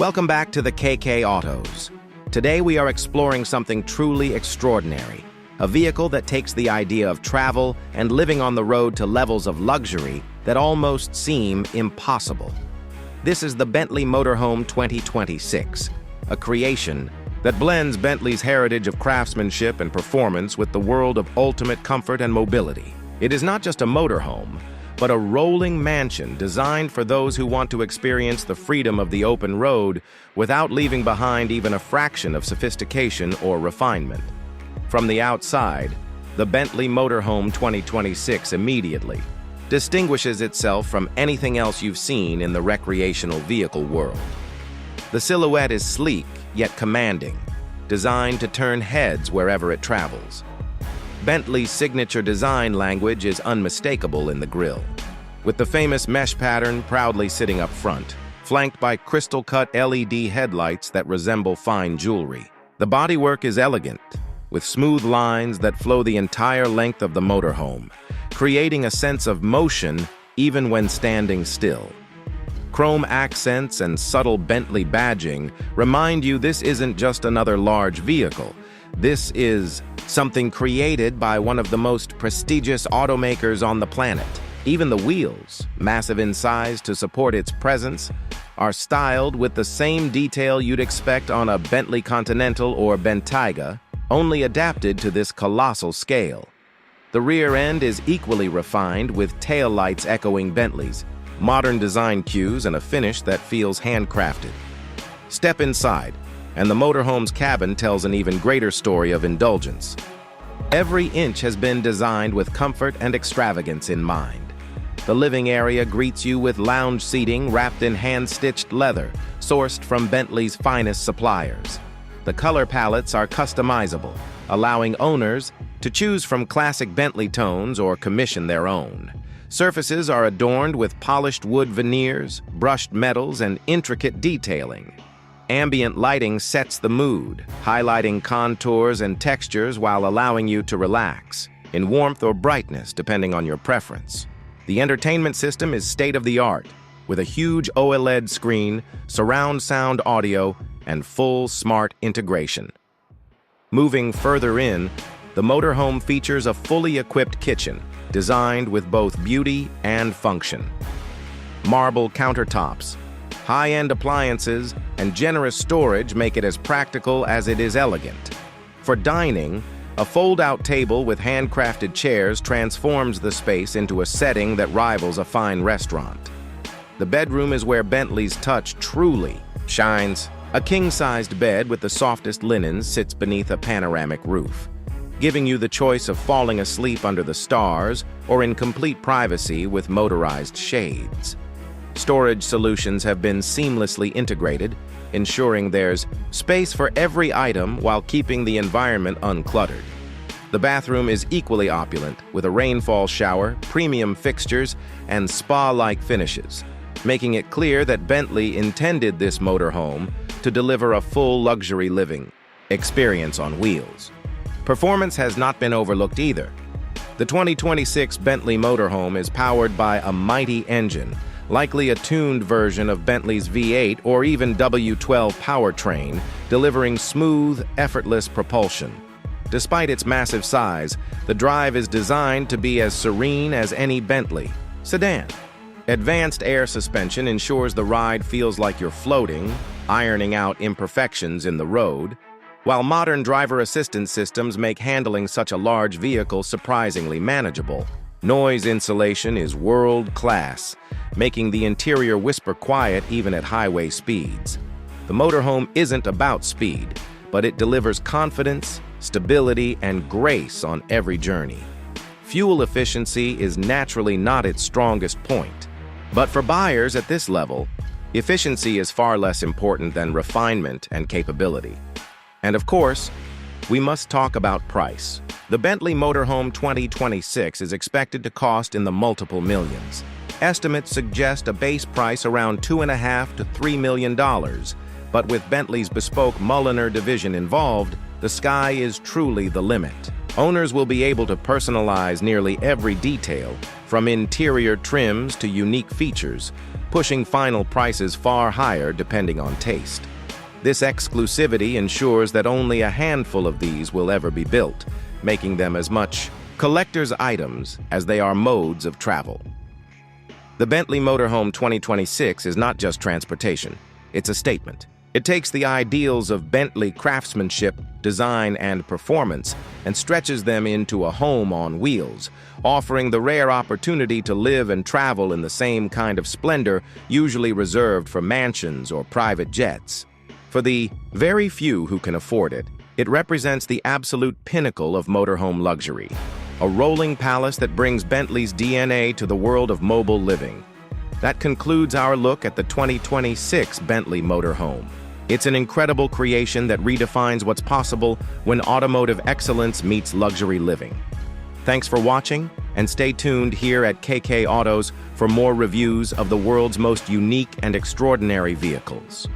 Welcome back to the KK Autos. Today we are exploring something truly extraordinary, a vehicle that takes the idea of travel and living on the road to levels of luxury that almost seem impossible. This is the Bentley Motorhome 2026, a creation that blends Bentley's heritage of craftsmanship and performance with the world of ultimate comfort and mobility. It is not just a motorhome, but a rolling mansion designed for those who want to experience the freedom of the open road without leaving behind even a fraction of sophistication or refinement. From the outside, the Bentley Motorhome 2026 immediately distinguishes itself from anything else you've seen in the recreational vehicle world. The silhouette is sleek yet commanding, designed to turn heads wherever it travels. Bentley's signature design language is unmistakable in the grille, with the famous mesh pattern proudly sitting up front, flanked by crystal-cut LED headlights that resemble fine jewelry. The bodywork is elegant, with smooth lines that flow the entire length of the motorhome, creating a sense of motion even when standing still. Chrome accents and subtle Bentley badging remind you this isn't just another large vehicle. This is something created by one of the most prestigious automakers on the planet. Even the wheels, massive in size to support its presence, are styled with the same detail you'd expect on a Bentley Continental or Bentayga, only adapted to this colossal scale. The rear end is equally refined, with taillights echoing Bentley's, modern design cues, and a finish that feels handcrafted. Step inside, and the motorhome's cabin tells an even greater story of indulgence. Every inch has been designed with comfort and extravagance in mind. The living area greets you with lounge seating wrapped in hand-stitched leather, sourced from Bentley's finest suppliers. The color palettes are customizable, allowing owners to choose from classic Bentley tones or commission their own. Surfaces are adorned with polished wood veneers, brushed metals, and intricate detailing. Ambient lighting sets the mood, highlighting contours and textures while allowing you to relax, in warmth or brightness depending on your preference. The entertainment system is state-of-the-art, with a huge OLED screen, surround sound audio, and full smart integration. Moving further in, the motorhome features a fully equipped kitchen, designed with both beauty and function. Marble countertops, high-end appliances, and generous storage make it as practical as it is elegant. For dining, a fold-out table with handcrafted chairs transforms the space into a setting that rivals a fine restaurant. The bedroom is where Bentley's touch truly shines. A king-sized bed with the softest linens sits beneath a panoramic roof, giving you the choice of falling asleep under the stars or in complete privacy with motorized shades. Storage solutions have been seamlessly integrated, ensuring there's space for every item while keeping the environment uncluttered. The bathroom is equally opulent, with a rainfall shower, premium fixtures, and spa-like finishes, making it clear that Bentley intended this motorhome to deliver a full luxury living experience on wheels. Performance has not been overlooked either. The 2026 Bentley Motorhome is powered by a mighty engine, likely a tuned version of Bentley's V8 or even W12 powertrain, delivering smooth, effortless propulsion. Despite its massive size, the drive is designed to be as serene as any Bentley sedan. Advanced air suspension ensures the ride feels like you're floating, ironing out imperfections in the road, while modern driver assistance systems make handling such a large vehicle surprisingly manageable. Noise insulation is world-class, making the interior whisper quiet even at highway speeds. The motorhome isn't about speed, but it delivers confidence, stability, and grace on every journey. Fuel efficiency is naturally not its strongest point, but for buyers at this level, efficiency is far less important than refinement and capability. And of course, we must talk about price. The Bentley Motorhome 2026 is expected to cost in the multiple millions. Estimates suggest a base price around $2.5 to $3 million, but with Bentley's bespoke Mulliner division involved, the sky is truly the limit. Owners will be able to personalize nearly every detail, from interior trims to unique features, pushing final prices far higher depending on taste. This exclusivity ensures that only a handful of these will ever be built, making them as much collector's items as they are modes of travel. The Bentley Motorhome 2026 is not just transportation, it's a statement. It takes the ideals of Bentley craftsmanship, design, and performance and stretches them into a home on wheels, offering the rare opportunity to live and travel in the same kind of splendor usually reserved for mansions or private jets. For the very few who can afford it, it represents the absolute pinnacle of motorhome luxury, a rolling palace that brings Bentley's DNA to the world of mobile living. That concludes our look at the 2026 Bentley Motorhome. It's an incredible creation that redefines what's possible when automotive excellence meets luxury living. Thanks for watching, and stay tuned here at KK Autos for more reviews of the world's most unique and extraordinary vehicles.